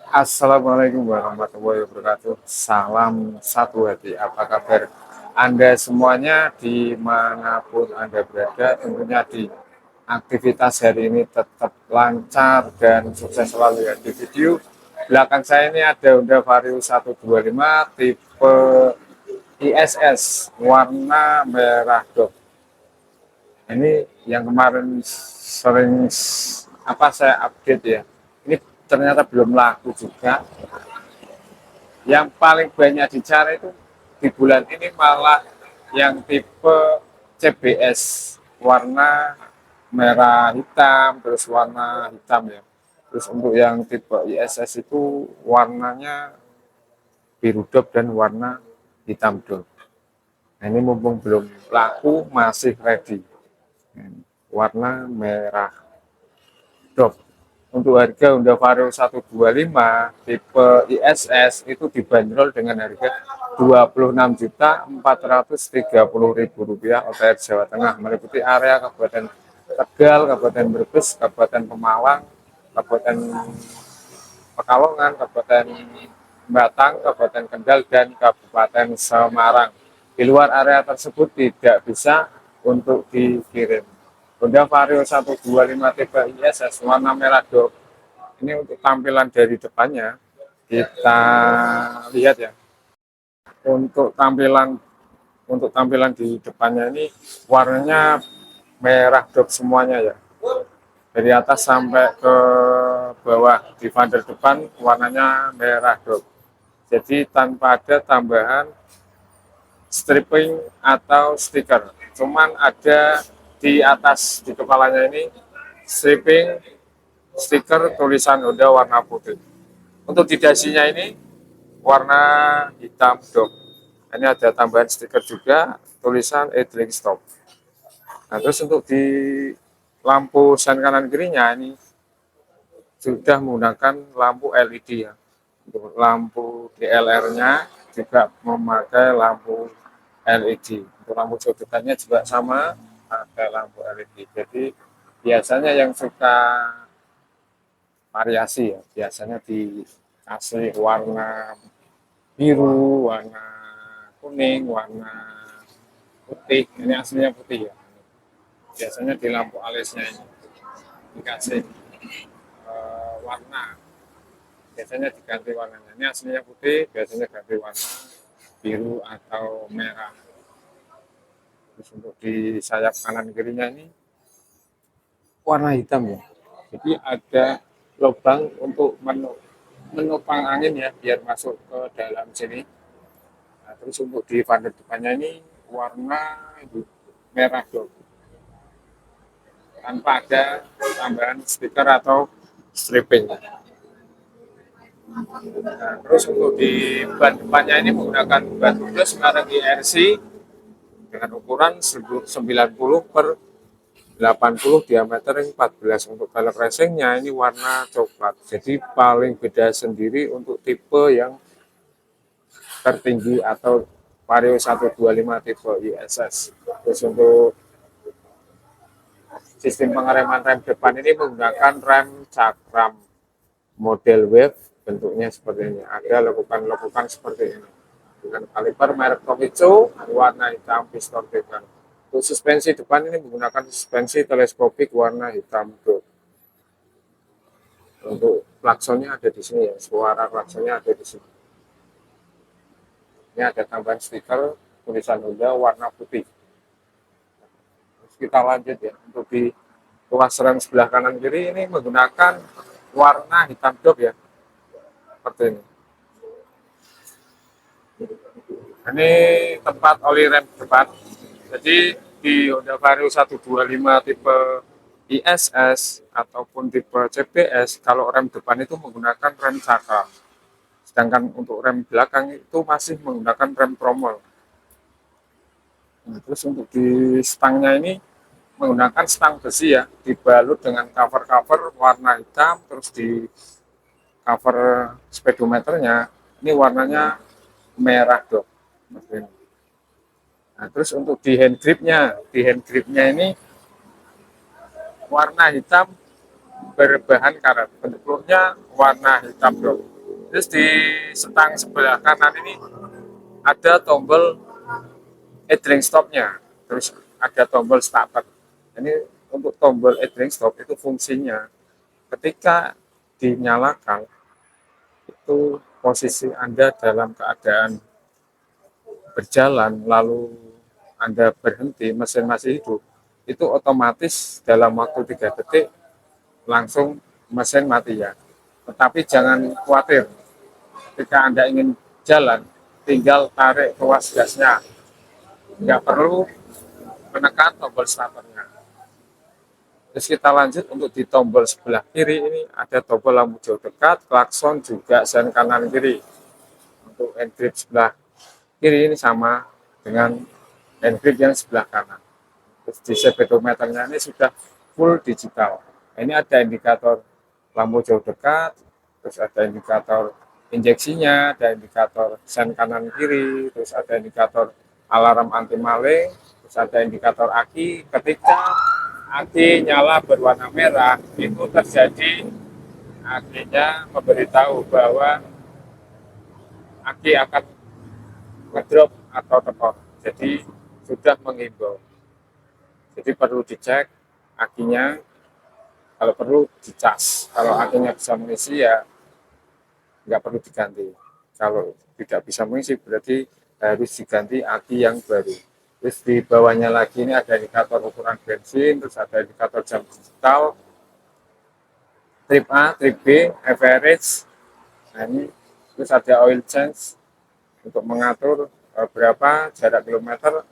Assalamualaikum warahmatullahi wabarakatuh. Salam satu hati. Apa kabar Anda semuanya dimanapun Anda berada? Tentunya di aktivitas hari ini tetap lancar dan sukses selalu ya. Di video belakang saya ini ada Honda Vario 125 tipe ISS warna merah dop. Ini yang kemarin sering saya update ya. Ini ternyata belum laku juga. Yang paling banyak dicari itu di bulan ini malah yang tipe CBS warna merah hitam, terus warna hitam ya. Terus untuk yang tipe ISS itu warnanya biru dop dan warna hitam dop. Nah, ini mumpung belum laku masih ready. Warna merah dop. Untuk harga Honda Vario 125 tipe ISS itu dibanderol dengan harga Rp26.430.000 OTR Jawa Tengah, meliputi area Kabupaten Tegal, Kabupaten Brebes, Kabupaten Pemalang, Kabupaten Pekalongan, Kabupaten Batang, Kabupaten Kendal, dan Kabupaten Semarang. Di luar area tersebut tidak bisa untuk dikirim. Honda Vario 125 tipe ISS warna merah dop. Ini untuk tampilan dari depannya kita lihat ya. Untuk tampilan di depannya ini warnanya merah dop semuanya ya. Dari atas sampai ke bawah di fender depan warnanya merah dop. Jadi tanpa ada tambahan stripping atau stiker. Cuman ada di atas di kepalanya ini stripping stiker tulisan Honda warna putih. Untuk di dasinya ini warna hitam dop. Ini ada tambahan stiker juga tulisan idling stop. Nah, terus untuk di lampu sen kanan kirinya ini sudah menggunakan lampu LED ya. Untuk lampu DLR-nya juga memakai lampu LED. Untuk lampu jogetannya juga sama, ada lampu LED. Jadi biasanya yang suka variasi ya, biasanya dikasih warna biru, warna kuning, warna putih. Ini aslinya putih ya. Biasanya di lampu alisnya ini dikasih warna. Biasanya diganti warnanya. Ini aslinya putih, biasanya ganti warna biru atau merah. Terus untuk di sayap kanan kirinya ini warna hitam ya. Jadi ada lubang untuk menopang angin ya, biar masuk ke dalam sini. Nah, terus untuk di fender depannya ini warna merah dop, tanpa ada tambahan stiker atau stripping. Nah, terus untuk di ban depannya ini menggunakan ban khusus merek IRC dengan ukuran 90 per 80, diameter 14. Untuk velg racingnya ini warna coklat. Jadi paling beda sendiri untuk tipe yang tertinggi atau Vario 125 tipe ISS. Terus untuk sistem pengereman rem depan ini menggunakan rem cakram model wave, bentuknya seperti ini. Ada lekukan-lekukan seperti ini. Dengan kaliper merek Tokicho, warna hitam piston tekan. Untuk suspensi depan ini menggunakan suspensi teleskopik warna hitam gold. Untuk klaksonnya ada di sini ya, suara klaksonnya ada di sini. Ini ada tambahan stiker tulisan Honda warna putih. Terus kita lanjut ya, untuk di tuas rem sebelah kanan kiri ini menggunakan warna hitam dop ya. seperti ini. Ini tempat oli rem depan. Jadi di Honda Vario 125 tipe ISS ataupun tipe CBS, kalau rem depan itu menggunakan rem cakram. Sedangkan untuk rem belakang itu masih menggunakan rem tromol. Nah, terus untuk di stangnya ini menggunakan stang besi ya, dibalut dengan cover-cover warna hitam, terus di cover speedometernya ini warnanya merah dok. Nah, terus untuk di hand gripnya ini warna hitam berbahan karet, bentuknya warna hitam dok. Terus di setang sebelah kanan ini ada tombol idling stopnya, terus ada tombol starter. Ini untuk tombol idling stop itu fungsinya ketika dinyalakan itu posisi Anda dalam keadaan berjalan lalu Anda berhenti, mesin masih hidup, itu otomatis dalam waktu 3 detik langsung mesin mati ya. Tetapi jangan khawatir, ketika Anda ingin jalan, tinggal tarik tuas gasnya, nggak perlu menekan tombol starternya. Terus kita lanjut untuk di tombol sebelah kiri ini ada tombol lampu jauh dekat, klakson juga sen kanan kiri. Untuk hand grip sebelah kiri ini sama dengan hand grip yang sebelah kanan. Terus di speedometernya ini sudah full digital. Ini ada indikator lampu jauh dekat, terus ada indikator injeksinya, ada indikator sen kanan kiri, terus ada indikator alarm anti maling, terus ada indikator aki. Ketika aki nyala berwarna merah, itu terjadi akinya memberitahu bahwa aki akan ngedrop atau tekor. Jadi sudah mengimbau. Jadi perlu dicek akinya, kalau perlu dicas. Kalau akinya bisa mengisi ya nggak perlu diganti. Kalau tidak bisa mengisi berarti harus diganti aki yang baru. Terus di bawahnya lagi ini ada indikator ukuran bensin, terus ada indikator jam digital, trip A, trip B, average. Nah ini terus ada oil change untuk mengatur berapa jarak kilometer,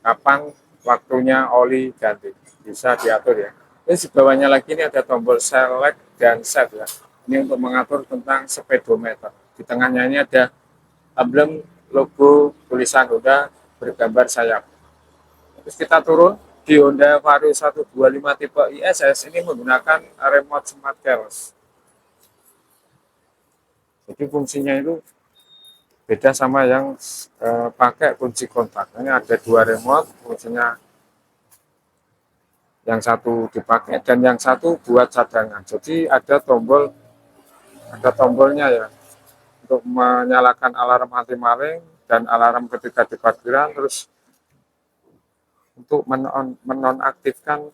kapan waktunya oli ganti. Bisa diatur ya. Terus di bawahnya lagi ini ada tombol select dan set ya. Ini untuk mengatur tentang speedometer. Di tengahnya ini ada emblem logo tulisan Honda bergambar sayap. Terus kita turun di Honda Vario 125 tipe ISS ini menggunakan remote smart keyless. Jadi fungsinya itu beda sama yang pakai kunci kontak. Ini ada dua remote, fungsinya yang satu dipakai dan yang satu buat cadangan. Jadi ada tombolnya ya untuk menyalakan alarm anti maling dan alarm ketika di parkiran, terus untuk menonaktifkan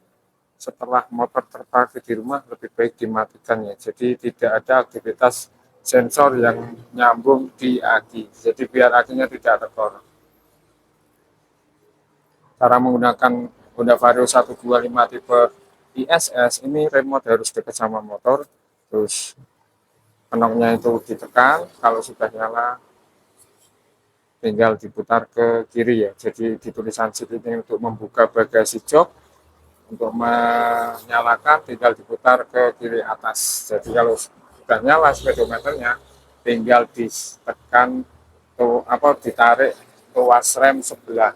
setelah motor terparkir di rumah lebih baik dimatikan ya. Jadi tidak ada aktivitas sensor yang nyambung di aki. Jadi biar akinya tidak tekor. Cara menggunakan Honda Vario 125 tipe ISS ini remote harus dekat sama motor, terus knopnya itu ditekan, kalau sudah nyala tinggal diputar ke kiri ya. Jadi di tulisan seat ini untuk membuka bagasi jok, untuk menyalakan tinggal diputar ke kiri atas. Jadi kalau sudah nyala speedometernya tinggal ditekan ditarik tuas rem sebelah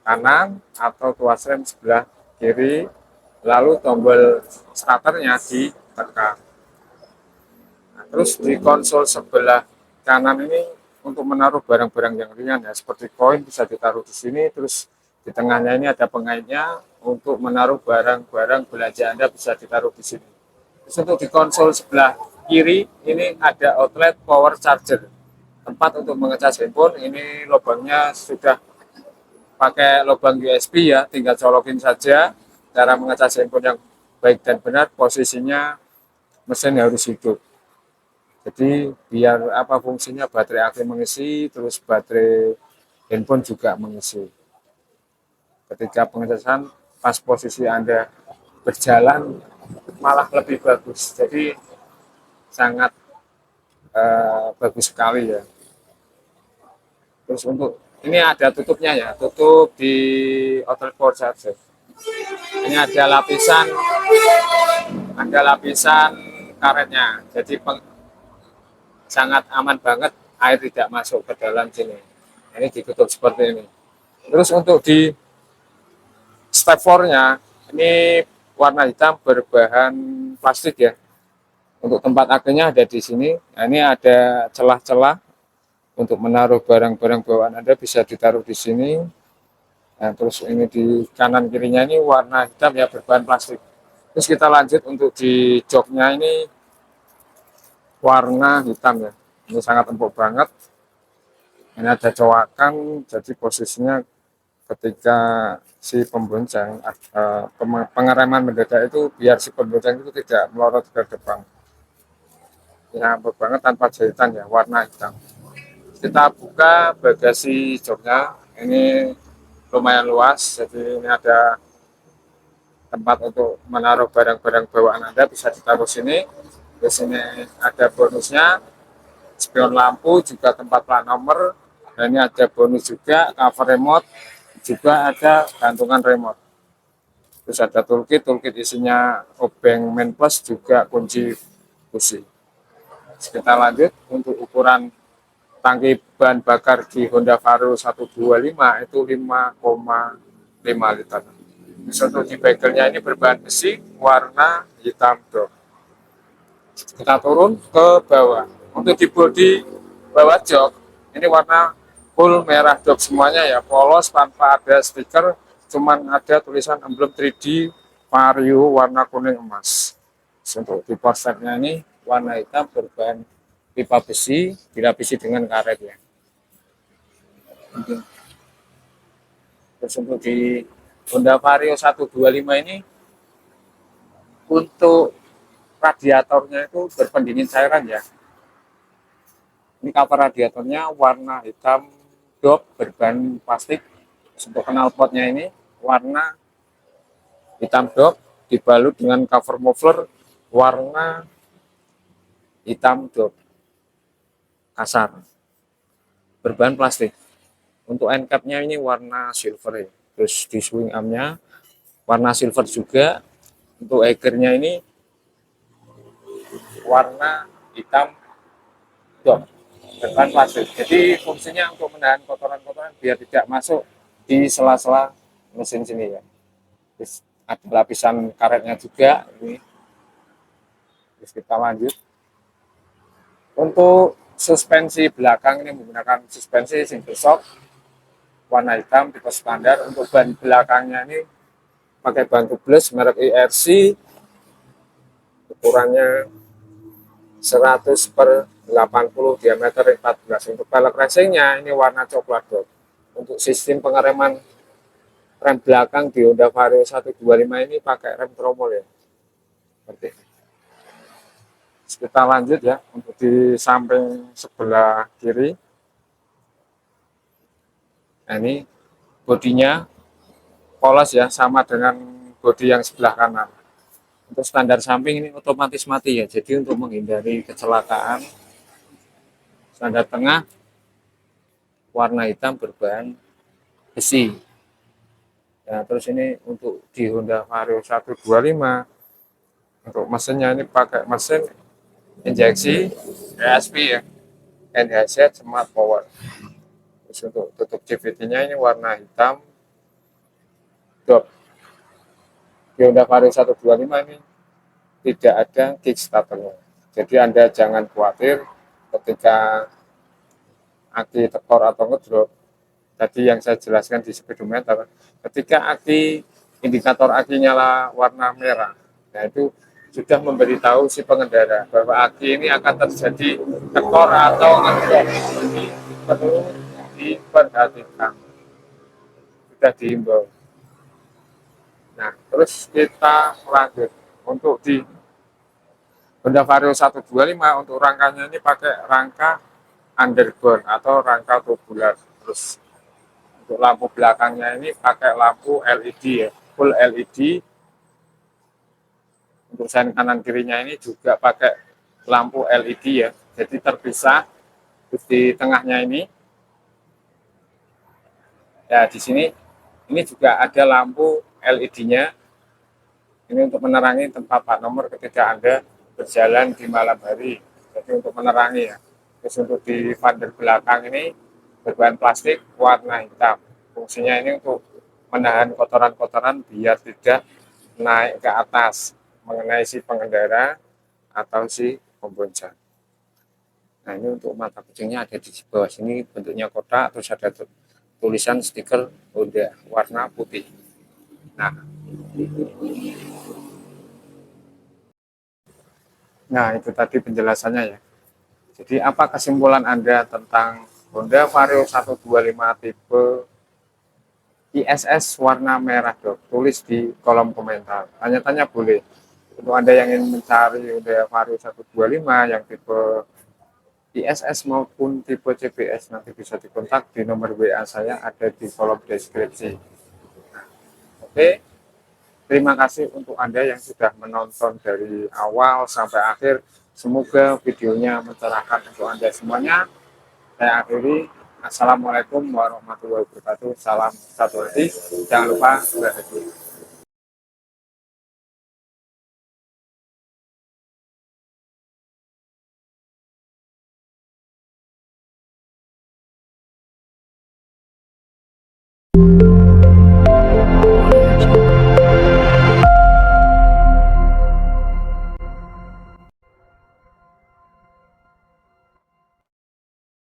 kanan atau tuas rem sebelah kiri, lalu tombol starternya ditekan. Nah, terus di konsol sebelah kanan ini untuk menaruh barang-barang yang ringan ya, seperti koin bisa ditaruh di sini, terus di tengahnya ini ada pengaitnya untuk menaruh barang-barang belanja Anda bisa ditaruh di sini. Terus untuk di konsol sebelah kiri ini ada outlet power charger, tempat untuk mengecas handphone. Ini lubangnya sudah pakai lubang USB ya, tinggal colokin saja. Cara mengecas handphone yang baik dan benar, posisinya mesin harus hidup. Jadi biar apa fungsinya, baterai aki mengisi, terus baterai handphone juga mengisi. Ketika pengecasan pas posisi Anda berjalan malah lebih bagus. Jadi sangat bagus sekali ya. Terus untuk ini ada tutupnya ya, tutup di outlet port saja. Ini ada lapisan karetnya, jadi sangat aman banget, air tidak masuk ke dalam sini. Ini ditutup seperti ini. Terus untuk di step 4-nya ini warna hitam berbahan plastik ya. Untuk tempat akhirnya ada di sini. Nah, ini ada celah-celah untuk menaruh barang-barang bawaan Anda, bisa ditaruh di sini. Nah, terus ini di kanan kirinya ini warna hitam ya, berbahan plastik. Terus kita lanjut untuk di joknya ini warna hitam ya. Ini sangat empuk banget. Ini ada cowakan, jadi posisinya ketika si pembonceng pengereman mendadak itu biar si pembonceng itu tidak melorot ke depan. Ya, empuk banget tanpa jahitan ya, warna hitam. Kita buka bagasi joknya, ini lumayan luas, jadi ini ada tempat untuk menaruh barang-barang bawaan Anda, bisa ditaruh sini. Di sini ada bonusnya, spion lampu, juga tempat plat nomor, dan ini ada bonus juga cover remote, juga ada gantungan remote. Terus ada toolkit isinya obeng main plus, juga kunci busi. Kita lanjut untuk ukuran tangki bahan bakar di Honda Vario 125 itu 5,5 liter. Untuk di bagelnya ini berbahan besi warna hitam dok. Kita turun ke bawah. Untuk di bodi bawah jok ini warna full merah dok semuanya ya, polos tanpa ada stiker, cuman ada tulisan emblem 3D Vario warna kuning emas. Untuk di posternya ini warna hitam berbahan pipa besi dilapisi dengan karet ya. Terus untuk di Honda Vario 125 ini untuk radiatornya itu berpendingin cairan ya. Ini cover radiatornya warna hitam dop berbahan plastik. Untuk knalpotnya ini warna hitam dop dibalut dengan cover muffler warna hitam dop kasar berbahan plastik. Untuk end cap-nya ini warna silver ya. Terus di swing arm-nya warna silver juga. Untuk egernya ini warna hitam dop berbahan plastik. Jadi fungsinya untuk menahan kotoran-kotoran biar tidak masuk di sela-sela mesin sini ya. Terus ada lapisan karetnya juga ini. Terus kita lanjut. Untuk suspensi belakang ini menggunakan suspensi single shock warna hitam tipe standar. Untuk ban belakangnya ini pakai ban tubeless merek IRC, ukurannya 100/80, diameter 14. Untuk pelek racingnya ini warna coklat dok. Untuk sistem pengereman rem belakang di Honda Vario 125 ini pakai rem tromol ya. Seperti ini. Kita lanjut ya untuk di samping sebelah kiri. Nah, ini bodinya polos ya, sama dengan bodi yang sebelah kanan. Untuk standar samping ini otomatis mati ya, jadi untuk menghindari kecelakaan. Standar tengah warna hitam berbahan besi. Nah, terus ini untuk di Honda Vario 125 untuk mesinnya ini pakai mesin injeksi ESP ya, NHZ Smart Power. Terus untuk tutup CVT-nya ini warna hitam dop. Di Honda Vario 125 ini tidak ada kickstarternya. Jadi Anda jangan khawatir ketika aki tekor atau ngedrop. Tadi yang saya jelaskan di speedometer, ketika aki indikator aki nyala warna merah, nah itu sudah memberitahu si pengendara bahwa aki ini akan terjadi tekor atau ngedrop. Jadi perlu diperhatikan, sudah diimbau. Nah, terus kita lanjut untuk di Honda Vario 125 untuk rangkanya ini pakai rangka underbone atau rangka tubular. Terus untuk lampu belakangnya ini pakai lampu LED ya, full LED. Untuk sen kanan kirinya ini juga pakai lampu LED ya. jadi terpisah. Di tengahnya ini, ya di sini ini juga ada lampu LED-nya. Ini untuk menerangi tempat plat nomor ketika Anda berjalan di malam hari. Jadi untuk menerangi ya. Terus untuk di fender belakang ini berbahan plastik warna hitam. Fungsinya ini untuk menahan kotoran-kotoran biar tidak naik ke atas mengenai si pengendara atau si pembonceng. Nah ini untuk mata kucingnya ada di bawah sini bentuknya kotak, terus ada tulisan stiker Honda warna putih. Nah, itu tadi penjelasannya ya. Jadi apa kesimpulan Anda tentang Honda Vario 125 tipe ISS warna merah, Dok? Tulis di kolom komentar. Tanya-tanya boleh. Untuk Anda yang ingin mencari Honda Vario 125 yang tipe ISS maupun tipe CBS, nanti bisa dikontak di nomor WA saya ada di kolom deskripsi. Oke, terima kasih untuk Anda yang sudah menonton dari awal sampai akhir. Semoga videonya mencerahkan untuk Anda semuanya. Saya akhiri. Assalamualaikum warahmatullahi wabarakatuh. Salam satu hati. Jangan lupa berhati.